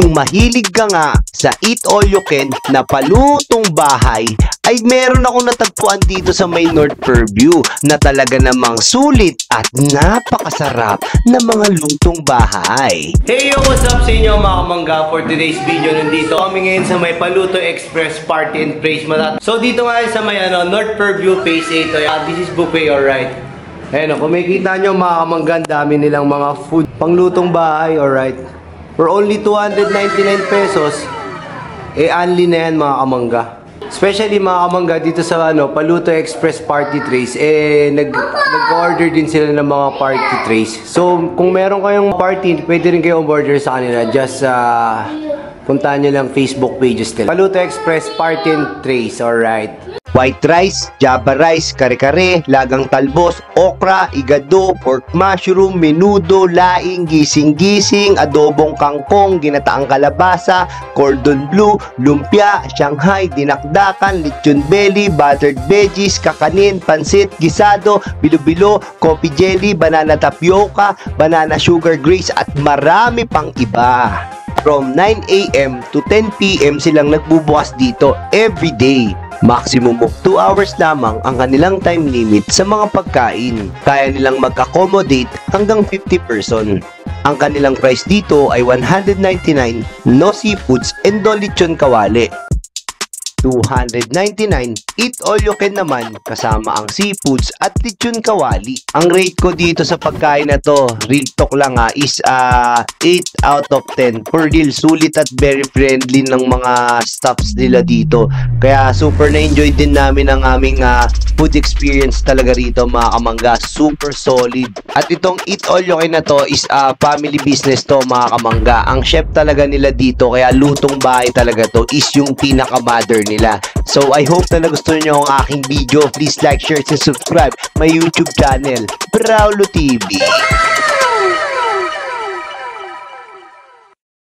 kung mahilig ka nga sa Eat All You Can na palutong bahay, ay meron akong natagpuan dito sa may North Fairview na talaga namang sulit at napakasarap na mga lutong bahay. Hey yo, what's up sa inyo mga kamangga? For today's video, nandito kami ngayon sa may Paluto Express Party and Praise Matat. So dito nga sa may North Fairview Phase 8. This is buffet, alright. Ayan, kung makikita nyo mga kamangga, dami nilang mga food panglutong bahay, alright. For only 299 pesos, only na yan mga kamangga. Especially mga kamangga dito sa Paluto Express Party Trays, nag-order din sila ng mga party trays. So, kung meron kayong party, pwede rin kayo order sa kanila. Just puntahan nyo lang Facebook pages nila. Paluto Express Party and Trays, alright. White rice, java rice, kare-kare, lagang talbos, okra, igado, pork mushroom, menudo, laing, gising-gising, adobong kangkong, ginataang kalabasa, cordon bleu, lumpia, shanghai, dinakdakan, lechon belly, buttered veggies, kakanin, pansit, gisado, bilo-bilo, coffee jelly, banana tapioca, banana sugar grace, at marami pang iba. From 9 AM to 10 PM silang nagbubukas dito every day. Maximum of 2 hours lamang ang kanilang time limit sa mga pagkain. Kaya nilang mag-accommodate hanggang 50 person. Ang kanilang price dito ay 199, no seafoods and no lechon kawali. 299, eat all you can naman kasama ang seafoods at lechon kawali. Ang rate ko dito sa pagkain na to, real talk lang is 8 out of 10. For real, sulit at very friendly ng mga staffs nila dito. Kaya super na-enjoy din namin ang aming food experience talaga rito mga kamangga. Super solid. At itong eat all you can na to is family business to mga kamangga. Ang chef talaga nila dito, kaya lutong bahay talaga to, is yung pinaka-mother nila. So I hope na nagustuhan nyo ang aking video. Please like, share, and subscribe my YouTube channel, Braulo TV.